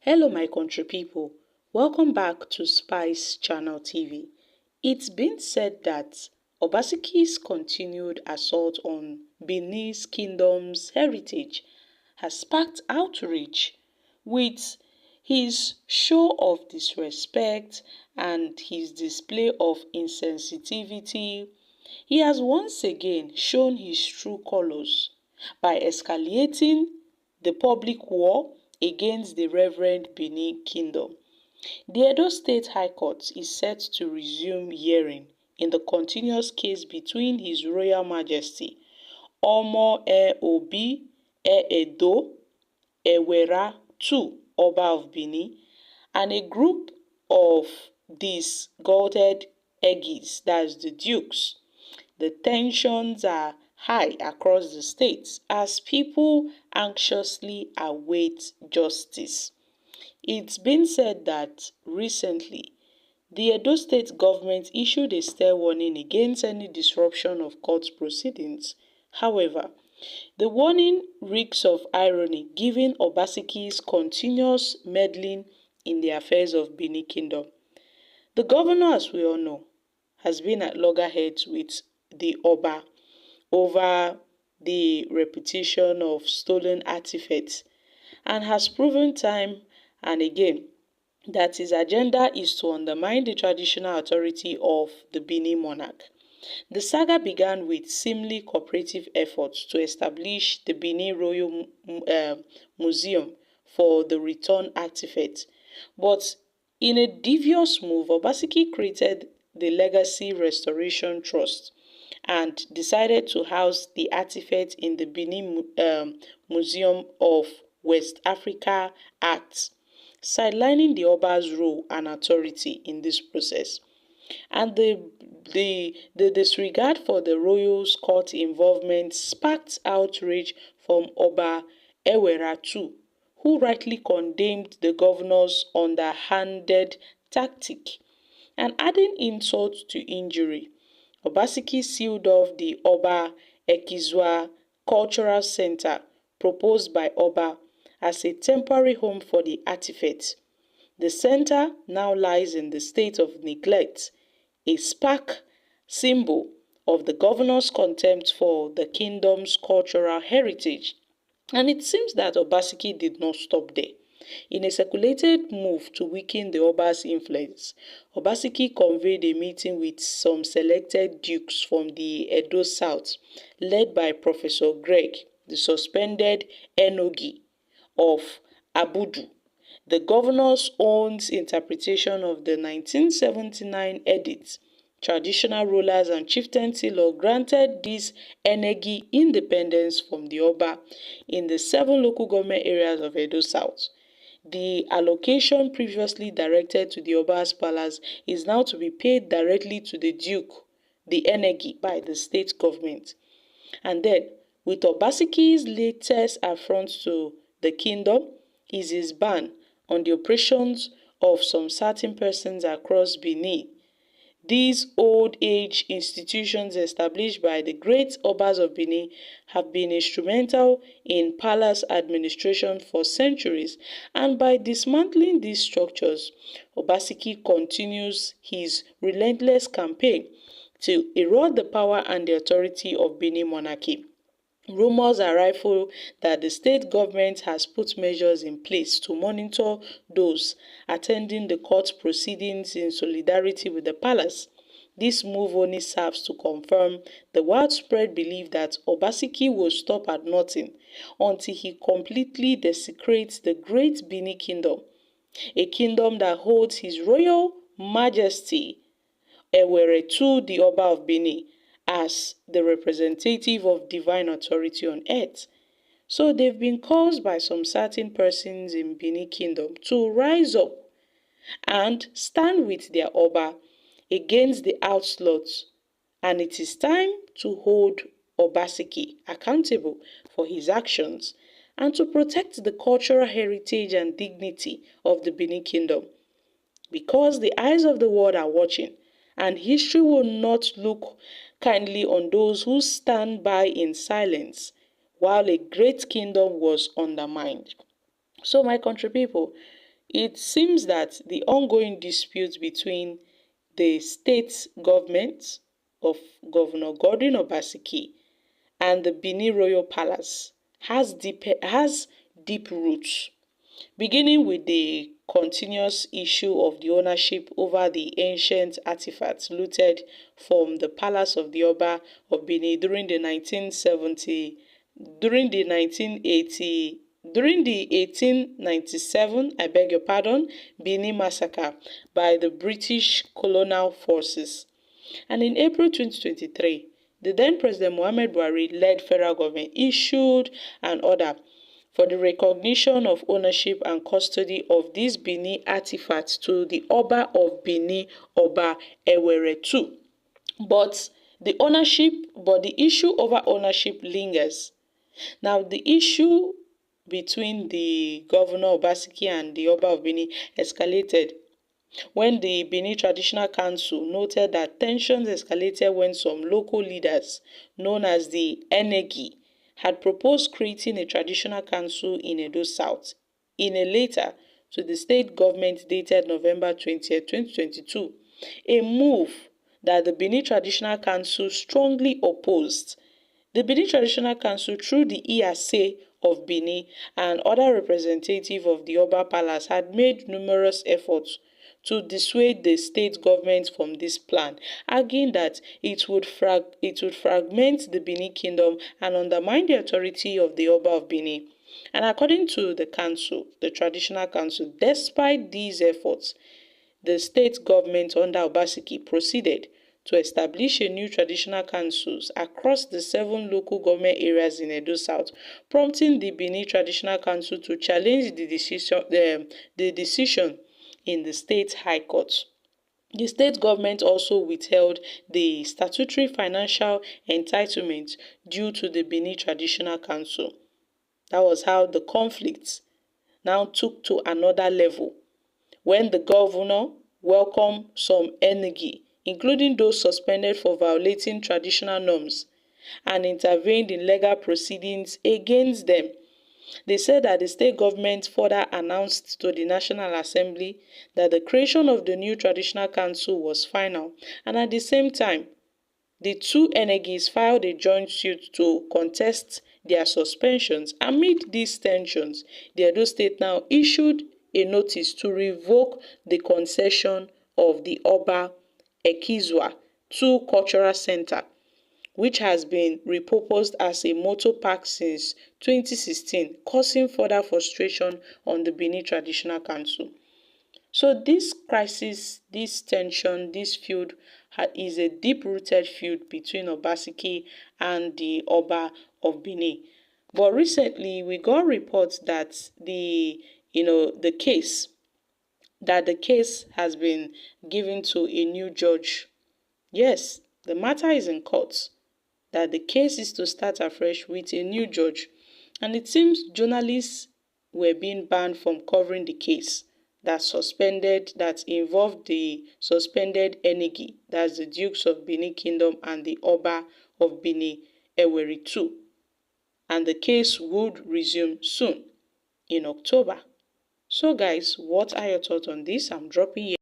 Hello my country people, welcome back to Spice Channel TV. It's been said that Obaseki's continued assault on Benin's kingdom's heritage has sparked outrage, with his show of disrespect and his display of insensitivity. He has once again shown his true colors by escalating the public war against the Reverend Benin Kingdom. The Edo State High Court is set to resume hearing in the continuous case between His Royal Majesty Omo Edo Ewera II, Oba of Benin, and a group of disgruntled Egis, that's the dukes. The tensions are high across the states as people anxiously await justice. It's been said that recently, the Edo State government issued a stay warning against any disruption of court proceedings. However, the warning reeks of irony given Obaseki's continuous meddling in the affairs of Benin Kingdom. The governor, as we all know, has been at loggerheads with the Oba over the reputation of stolen artifacts and has proven time and again that his agenda is to undermine the traditional authority of the Benin monarch. The saga began with seemingly cooperative efforts to establish the Benin Royal Museum for the returned artifacts, but in a devious move, Obaseki created the Legacy Restoration Trust and decided to house the artifact in the Benin Museum of West Africa Arts, sidelining the Oba's role and authority in this process. And the disregard for the royals' court involvement sparked outrage from Oba Ewera II, who rightly condemned the governor's underhanded tactic. And adding insult to injury, Obaseki sealed off the Oba Ekizua Cultural Center proposed by Oba as a temporary home for the artifacts. The center now lies in the state of neglect, a stark symbol of the governor's contempt for the kingdom's cultural heritage. And it seems that Obaseki did not stop there. In a calculated move to weaken the Oba's influence, Obaseki convened a meeting with some selected dukes from the Edo South, led by Professor Greg, the suspended Enogi of Abudu, the governor's own interpretation of the 1979 edict. Traditional rulers and chieftaincy law granted these Enegi independence from the Oba in the 7 local government areas of Edo South. The allocation previously directed to the Oba's palace is now to be paid directly to the Duke, the Enegi, by the state government. And then, with Obaseki's latest affront to the kingdom is his ban on the operations of some certain persons across Benin. These old age institutions established by the great Obas of Benin have been instrumental in palace administration for centuries, and by dismantling these structures, Obaseki continues his relentless campaign to erode the power and the authority of Benin monarchy. Rumors are rife that the state government has put measures in place to monitor those attending the court proceedings in solidarity with the palace. This move only serves to confirm the widespread belief that Obaseki will stop at nothing until he completely desecrates the great Benin Kingdom, a kingdom that holds His Royal Majesty Ewere II, the Oba of Benin, as the representative of divine authority on earth. So they've been caused by some certain persons in Benin Kingdom to rise up and stand with their Oba against the outlaws, and it is time to hold Obaseki accountable for his actions and to protect the cultural heritage and dignity of the Benin Kingdom. Because the eyes of the world are watching, and history will not look kindly on those who stand by in silence while a great kingdom was undermined. So, my country people, It seems that the ongoing dispute between the state government of Governor Godwin Obaseki and the Benin Royal Palace has deep roots, beginning with the continuous issue of the ownership over the ancient artifacts looted from the palace of the Oba of Benin during the 1897, I beg your pardon, Benin massacre by the British colonial forces. And in April 2023, the then President Mohamed Buhari-led federal government issued an order for the recognition of ownership and custody of these Benin artifacts to the Oba of Benin, Oba Ewere II. But the issue over ownership lingers. Now, the issue between the Governor Obaseki and the Oba of Benin escalated when the Benin Traditional Council noted that tensions escalated when some local leaders, known as the Enegi, had proposed creating a traditional council in Edo South in a letter to the state government dated November 20th, 2022, a move that the Benin Traditional Council strongly opposed. The Benin Traditional Council, through the Iyase of Benin and other representatives of the Oba Palace, had made numerous efforts to dissuade the state government from this plan, arguing that it would fragment the Benin Kingdom and undermine the authority of the Oba of Benin. And according to the council, the Traditional Council, despite these efforts, the state government under Obaseki proceeded to establish a new traditional councils across the 7 local government areas in Edo South, prompting the Benin Traditional Council to challenge the decision in the state high court. The state government also withheld the statutory financial entitlement due to the Benin Traditional Council. That was how the conflict now took to another level when the governor welcomed some Enegi, including those suspended for violating traditional norms, and intervened in legal proceedings against them. They said that the state government further announced to the National Assembly that the creation of the new traditional council was final, and at the same time, the two Enegis filed a joint suit to contest their suspensions. Amid these tensions, the Edo State now issued a notice to revoke the concession of the Oba Ekizwa II Cultural Center, which has been repurposed as a motor park since 2016, causing further frustration on the Benin Traditional Council. So this crisis, this tension, this feud is a deep-rooted feud between Obaseki and the Oba of Benin. But recently, we got reports that the case has been given to a new judge. Yes, the matter is in court, that the case is to start afresh with a new judge. And it seems journalists were being banned from covering the case that involved the suspended Enegi, that's the Dukes of Benin Kingdom and the Oba of Benin Ewere II. And the case would resume soon in October. So guys, what are your thoughts on this? I'm dropping here.